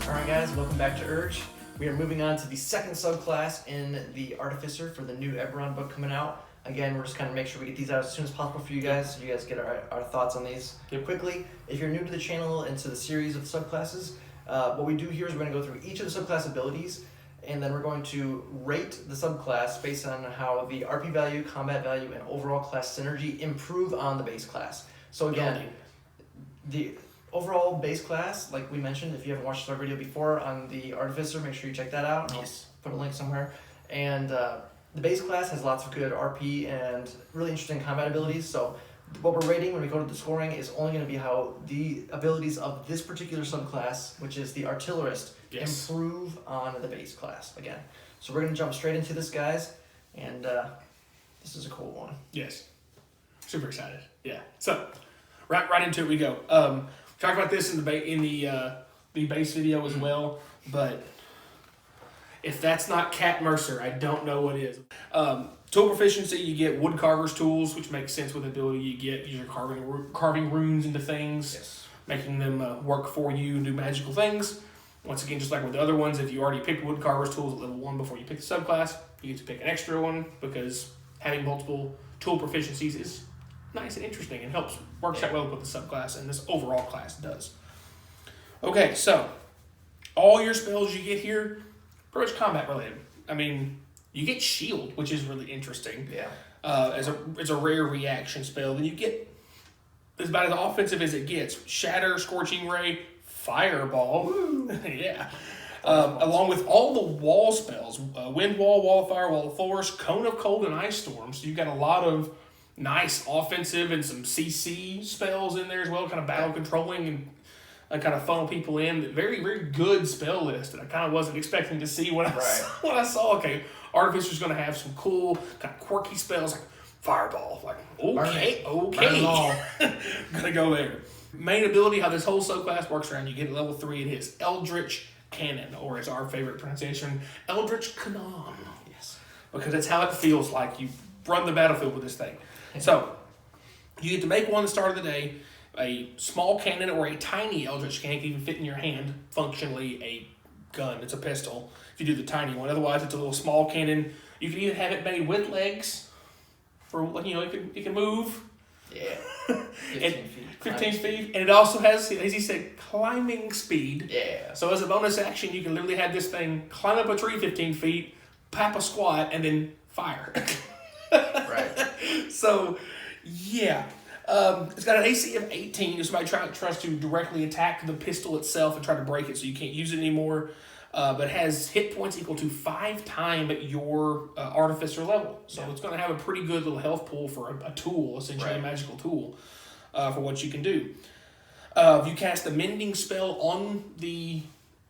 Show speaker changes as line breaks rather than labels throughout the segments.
Alright guys, welcome back to Urge. We are moving on to the second subclass in the Artificer for the new Eberron book coming out. Again, we're just kind of make sure we get these out as soon as possible for you guys, so you guys get our thoughts on these quickly. If you're new to the channel and to the series of subclasses, what we do here is we're going to go through each of the subclass abilities, and then we're going to rate the subclass based on how the RP value, combat value, and overall class synergy improve on the base class. So again, the overall base class, like we mentioned, if you haven't watched our video before on the Artificer, make sure you check that out.
Yes.
I'll put a link somewhere. And the base class has lots of good RP and really interesting combat abilities. So what we're rating when we go to the scoring is only going to be how the abilities of this particular subclass, which is the Artillerist, improve on the base class again. So we're going to jump straight into this, guys. And this is a cool one.
Yes. Super excited. Yeah. So right into it we go. Talked about this in the base video as well, but if that's not Cat Mercer, I don't know what is. Tool proficiency, you get woodcarver's tools, which makes sense with the ability you get. You're carving runes into things, making them work for you and do magical things. Once again, just like with the other ones, if you already picked woodcarver's tools at level 1 before you pick the subclass, you get to pick an extra one because having multiple tool proficiencies is nice and interesting and works out well with the subclass, and this overall class does. Okay, so all your spells you get here, pretty much combat related. I mean, you get shield, which is really interesting.
Yeah.
As a rare reaction spell. Then you get, it's about as offensive as it gets. Shatter, Scorching Ray, Fireball. Yeah. Along with all the wall spells, Wind Wall, Wall of Fire, Wall of Force, Cone of Cold, and Ice Storm. So you've got a lot of nice offensive and some CC spells in there as well, kind of battle controlling and kind of funnel people in. Very, very good spell list that I kind of wasn't expecting to see when I saw, okay, Artificer's going to have some cool, kind of quirky spells like Fireball. Like, okay. Gonna go there. Main ability, how this whole subclass works around, you get at level 3, it is Eldritch Cannon, or as our favorite pronunciation, Eldritch Cannon.
Yes.
Because that's how it feels like you run the battlefield with this thing. So, you get to make one at the start of the day. A small cannon or a tiny Eldritch cannon can even fit in your hand. Functionally, a gun. It's a pistol if you do the tiny one. Otherwise, it's a little small cannon. You can even have it made with legs. For it can move.
Yeah.
15 feet. And it also has, as he said, climbing speed.
Yeah.
So as a bonus action, you can literally have this thing climb up a tree 15 feet, pop a squat, and then fire.
Right.
So, yeah. It's got an AC of 18 if somebody tries to directly attack the pistol itself and try to break it, so you can't use it anymore. But it has hit points equal to 5 times your Artificer level. So it's going to have a pretty good little health pool for a tool, essentially a magical tool, for what you can do. If you cast a mending spell on the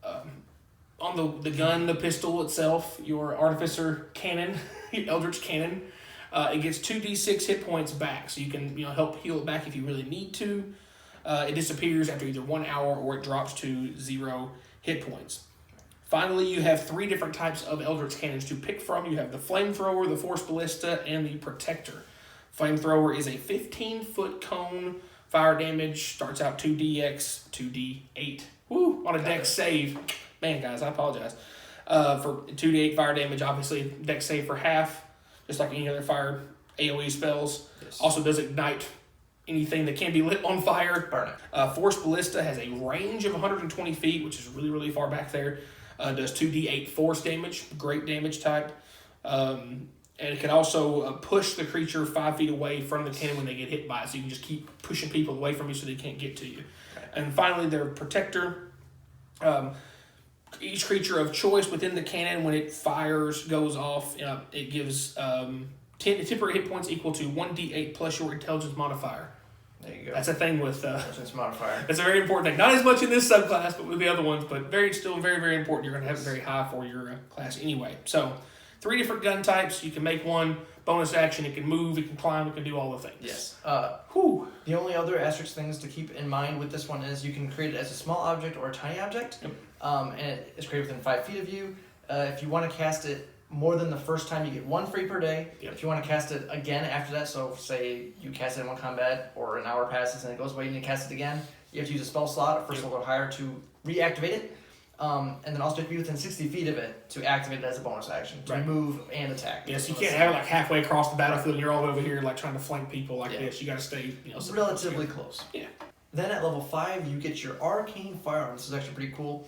gun, the pistol itself, your Artificer cannon, your Eldritch Cannon, it gets 2d6 hit points back, so you can help heal it back if you really need to. It disappears after either 1 hour or it drops to 0 hit points. Finally, you have 3 different types of Eldritch Cannons to pick from. You have the Flamethrower, the Force Ballista, and the Protector. Flamethrower is a 15-foot cone. Fire damage starts out 2dx, 2d8. Woo! On a dex save. Man, guys, I apologize. For 2d8 fire damage, obviously, dex save for half, just like any other fire AoE spells. Yes. Also does ignite anything that can be lit on fire.
Burn it.
Force Ballista has a range of 120 feet, which is really, really far back there. Does 2d8 force damage, great damage type. And it can also push the creature 5 feet away from the cannon when they get hit by it, so you can just keep pushing people away from you so they can't get to you. Okay. And finally, their Protector. Each creature of choice within the cannon, when it fires, goes off, it gives 10 temporary hit points equal to 1d8 plus your intelligence modifier.
There you go.
That's a thing with
intelligence modifier.
That's a very important thing. Not as much in this subclass, but with the other ones, but still very, very important. You're going to have it very high for your class anyway. So, 3 different gun types. You can make one bonus action. It can move, it can climb, it can do all the things.
Yes. The only other asterisk things to keep in mind with this one is you can create it as a small object or a tiny object. Yep. And it is created within 5 feet of you. If you want to cast it more than the first time, you get 1 free per day. Yep. If you want to cast it again after that, so say you cast it in one combat or an hour passes and it goes away and you cast it again, you have to use a spell slot, first level or higher, to reactivate it. And then also you have to be within 60 feet of it to activate it as a bonus action to move and attack.
Yes, you can't have it like halfway across the battlefield and you're all over here like trying to flank people like this. You got to stay,
relatively close.
Yeah.
Then at level 5, you get your Arcane firearm. This is actually pretty cool.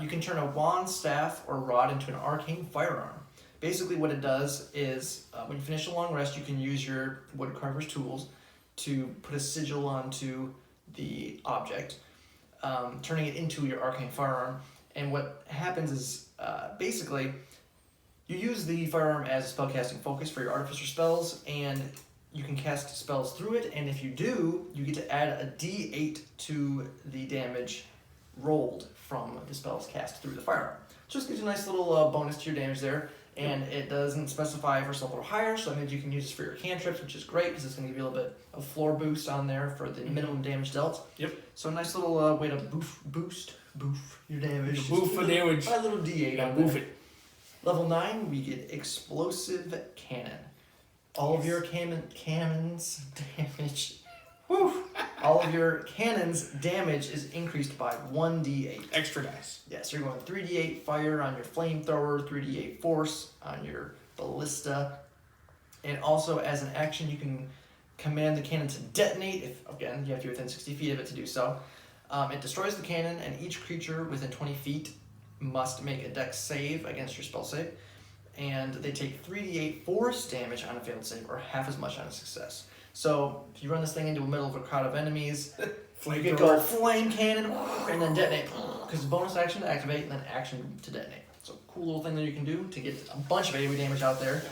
You can turn a wand, staff, or rod into an Arcane firearm. Basically what it does is, when you finish a long rest, you can use your woodcarver's tools to put a sigil onto the object, turning it into your Arcane firearm. And what happens is, basically, you use the firearm as a spellcasting focus for your Artificer spells, and you can cast spells through it, and if you do, you get to add a d8 to the damage rolled from the spells cast through the firearm. Just gives you a nice little bonus to your damage there, and it doesn't specify for something higher, so that means you can use this for your cantrips, which is great, because it's going to give you a little bit of floor boost on there for the minimum damage dealt.
Yep.
So a nice little way to boost your damage.
Boof for damage.
A little d8 on
boof
there.
it.
Level 9, we get Explosive Cannon. All of your cannons damage. Woo! All of your cannons damage is increased by 1d8.
Extra dice.
Yeah, so you're going 3d8 fire on your flamethrower, 3d8 force on your ballista, and also as an action you can command the cannon to detonate. If again you have to be within 60 feet of it to do so. It destroys the cannon, and each creature within 20 feet must make a dex save against your spell save. And they take 3d8 force damage on a failed save, or half as much on a success. So if you run this thing into the middle of a crowd of enemies, you can go flame cannon and then detonate, because it's bonus action to activate and then action to detonate. So cool little thing that you can do to get a bunch of AoE damage out there.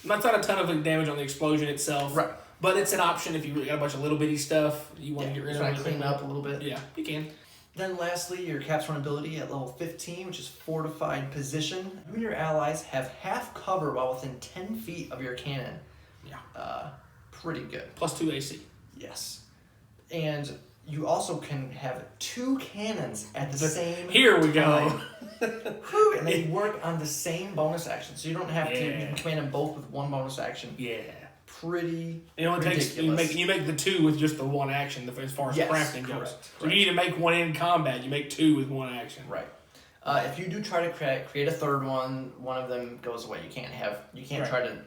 That's not a ton of damage on the explosion itself,
right?
But it's an option if you got a bunch of little bitty stuff you want to get rid of.
Clean up a little bit.
Yeah, you can.
Then lastly, your Cap's Run ability at level 15, which is Fortified Position. You and your allies have half cover while within 10 feet of your cannon.
Yeah.
Pretty good.
Plus 2 AC.
Yes. And you also can have 2 cannons at the same
Here we
time.
go.
Whew, and they work on the same bonus action. So you don't have to, you can command them both with one bonus action.
Yeah.
Pretty
It only takes you make the 2 with just the one action as far as crafting goes. So you need to make one in combat. You make 2 with one action.
Right. If you do try to create a third one of them goes away. You can't try to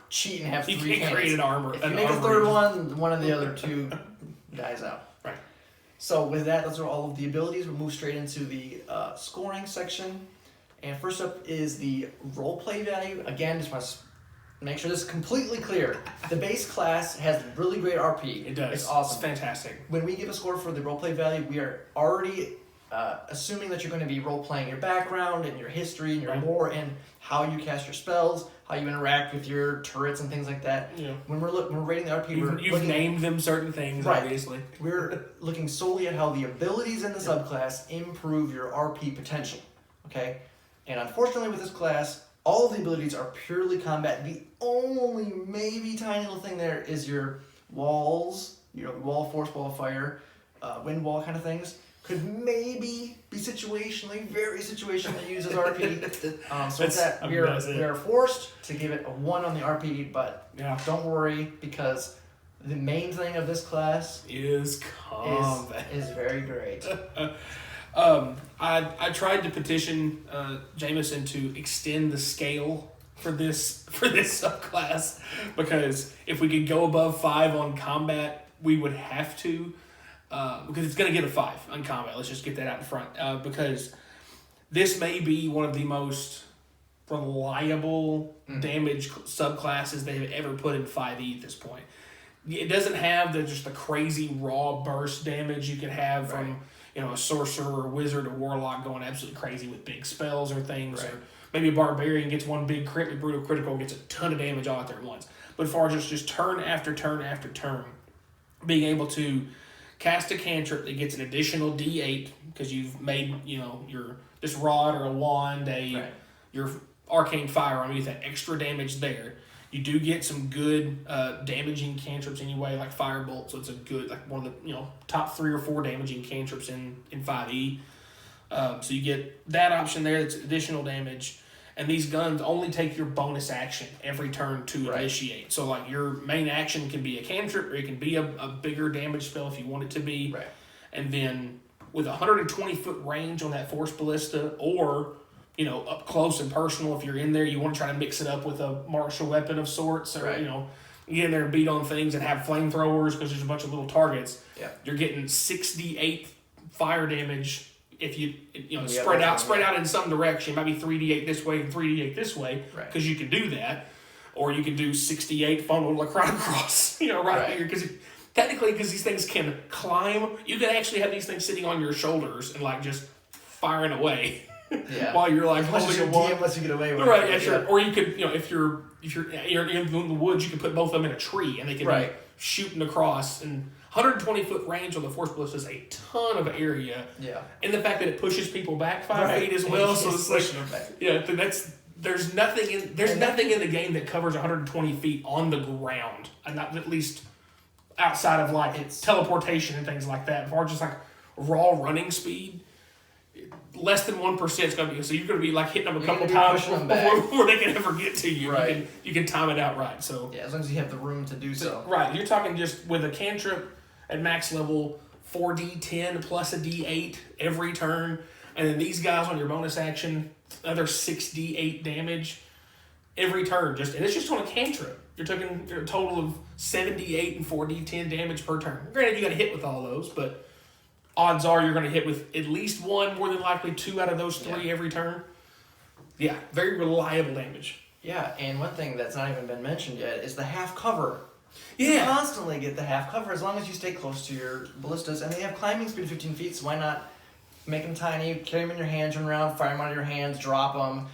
cheat and have 3 cannons.
You can't create an armor.
If you make a third one of the other 2 dies out.
Right.
So with that, those are all of the abilities. We'll move straight into the scoring section. And first up is the roleplay value. Again, just want to make sure this is completely clear. The base class has really great RP.
It does.
It's awesome.
It's fantastic.
When we give a score for the roleplay value, we are already assuming that you're going to be role-playing your background and your history and your lore and how you cast your spells, how you interact with your turrets and things like that.
Yeah.
When we're rating the RP,
you've named them certain things, obviously.
We're looking solely at how the abilities in the subclass improve your RP potential. Okay? And unfortunately with this class, all of the abilities are purely combat. The only maybe tiny little thing there is your walls, wall of force, wall of fire, wind wall kind of things. Could maybe be very situationally used as RP. So with that, we are forced to give it a 1 on the RP, but don't worry, because the main thing of this class
is combat.
Is very great.
I tried to petition Jameson to extend the scale for this subclass, because if we could go above 5 on combat, we would have to, because it's going to get a 5 on combat. Let's just get that out in front, because this may be one of the most reliable damage subclasses they've ever put in 5e at this point. It doesn't have just the crazy raw burst damage you could have from a sorcerer or wizard or warlock going absolutely crazy with big spells or things, or maybe a barbarian gets one big crit with brutal critical, gets a ton of damage all out there at once. But as far as just turn after turn after turn, being able to cast a cantrip that gets an additional d8 because you've made your this rod or a wand your arcane firearm, you get that extra damage there. You do get some good damaging cantrips anyway, like Firebolt, so it's a good, like one of the top 3 or 4 damaging cantrips in 5e. So you get that option there that's additional damage. And these guns only take your bonus action every turn to initiate. So like your main action can be a cantrip, or it can be a bigger damage spell if you want it to be. Right. And then with 120 foot range on that force ballista, or up close and personal. If you're in there, you want to try to mix it up with a martial weapon of sorts, or get in there and beat on things and have flamethrowers because there's a bunch of little targets.
Yeah.
You're getting 6d8 fire damage if you spread out in some direction. It might be 3d8 this way and 3d8 this way, because you can do that, or you can do 68 funneled like right across, right here, because technically, because these things can climb, you can actually have these things sitting on your shoulders and like just firing away. Yeah. While you're like holding a wand,
unless you get away with it.
Right, yeah, sure. Yeah. Or you could, if you're in the woods, you can put both of them in a tree and they can be shooting across. And 120 foot range on the force ballista is a ton of area. Yeah. And the fact that it pushes people back 5 feet as well, so it's like there's nothing in the game that covers 120 feet on the ground, and not at least outside of like teleportation and things like that. Or just like raw running speed. Less than 1% is going to be, so you're going to be like hitting them a couple times before they can ever get to you. Right. You can time it out right. So
as long as you have the room to do so.
Right. You're talking just with a cantrip at max level, 4d10 plus a d8 every turn, and then these guys on your bonus action, another 6d8 damage every turn. And it's just on a cantrip. You're taking a total of 7d8 and 4d10 damage per turn. Granted, you got to hit with all those, but odds are you're going to hit with at least one, more than likely 2 out of those 3 every turn. Yeah, very reliable damage.
Yeah, and one thing that's not even been mentioned yet is the half cover.
Yeah.
You constantly get the half cover as long as you stay close to your ballistas. And they have climbing speed of 15 feet, so why not make them tiny, carry them in your hands, run around, fire them out of your hands, drop them,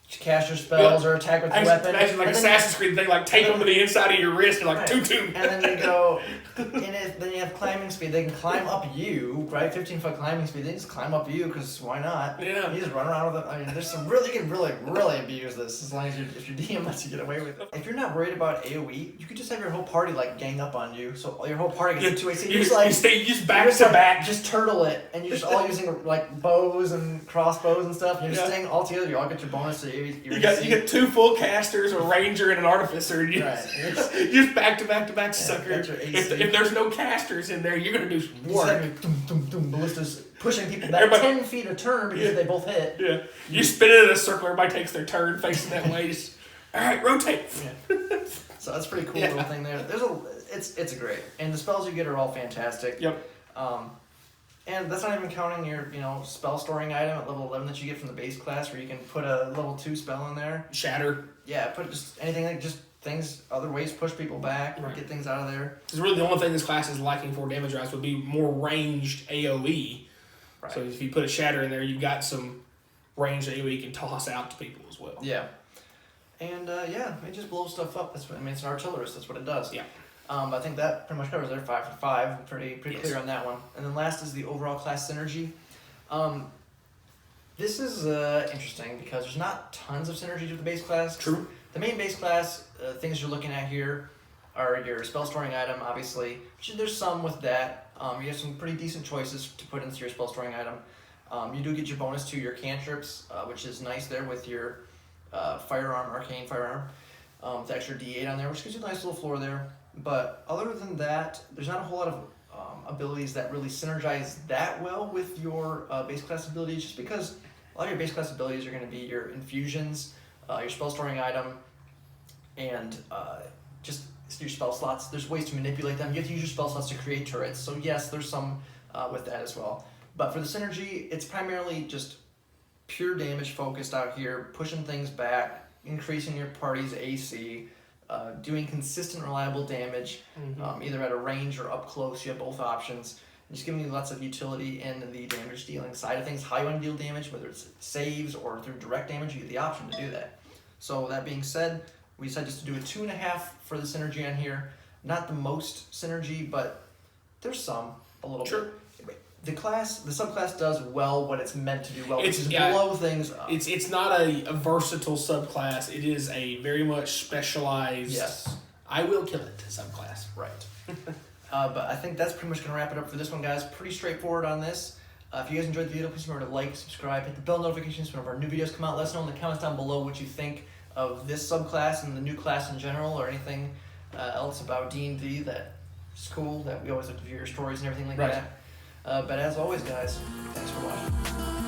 cast your spells, or attack with your weapon.
Imagine like Assassin's Creed, they like tape them to the inside of your wrist and like toot.
And then you go, then you have climbing speed. They can climb up you, right? 15-foot climbing speed. They just climb up you because why not? Yeah. You just run around with them. I mean, there's some you can really abuse this as long as if your DM lets you get away with it. If you're not worried about AoE, you could just have your whole party like gang up on you. So your whole party gets into AC.
You just back to back.
Just turtle it, and you're just all using like bows and crossbows and stuff. And you're just staying all together. You all get your bonus. So you
get 2 full casters, a ranger, and an artificer. And you just back to back sucker. If there's no casters in there, you're gonna do work.
Ballistas pushing people back 10 feet a turn because they both hit.
Yeah, you spin it in a circle. Everybody takes their turn facing that way. Just, all right, rotate.
Yeah. So that's a pretty cool little thing there. It's a great, and the spells you get are all fantastic.
Yep.
And that's not even counting your, spell storing item at level 11 that you get from the base class, where you can put a level 2 spell in there.
Shatter.
Yeah, put just anything like just things, other ways to push people back, get things out of there.
Because really the only thing this class is lacking for damage rise would be more ranged AoE. Right. So if you put a shatter in there, you've got some ranged AoE you can toss out to people as well.
Yeah. And it just blows stuff up. It's an artillerist. That's what it does.
Yeah.
I think that pretty much covers it. 5 for 5. Pretty clear on that one. And then last is the overall class synergy. This is interesting because there's not tons of synergy to the base class.
True.
The main base class things you're looking at here are your spell storing item, obviously. There's some with that. You have some pretty decent choices to put into your spell storing item. You do get your bonus to your cantrips, which is nice there with your firearm, arcane firearm. With extra D8 on there, which gives you a nice little floor there. But other than that, there's not a whole lot of abilities that really synergize that well with your base class abilities, just because a lot of your base class abilities are going to be your infusions, your spell storing item, and just your spell slots. There's ways to manipulate them. You have to use your spell slots to create turrets. So yes, there's some with that as well. But for the synergy, it's primarily just pure damage focused out here, pushing things back, increasing your party's AC, doing consistent, reliable damage, either at a range or up close. You have both options. Just giving you lots of utility in the damage dealing side of things. How you want to deal damage, whether it's saves or through direct damage, you get the option to do that. So that being said, we decided just to do a 2.5 for the synergy on here. Not the most synergy, but there's some, a little bit. The subclass does well what it's meant to do well, which is blow things up.
It's not a versatile subclass. It is a very much specialized, I will kill it subclass.
Right. But I think that's pretty much going to wrap it up for this one, guys. Pretty straightforward on this. If you guys enjoyed the video, please remember to like, subscribe, hit the bell notifications whenever our new videos come out. Let us know in the comments down below what you think of this subclass and the new class in general, or anything else about D&D that is cool, that we always like to hear your stories and everything like that. But as always, guys, thanks for watching.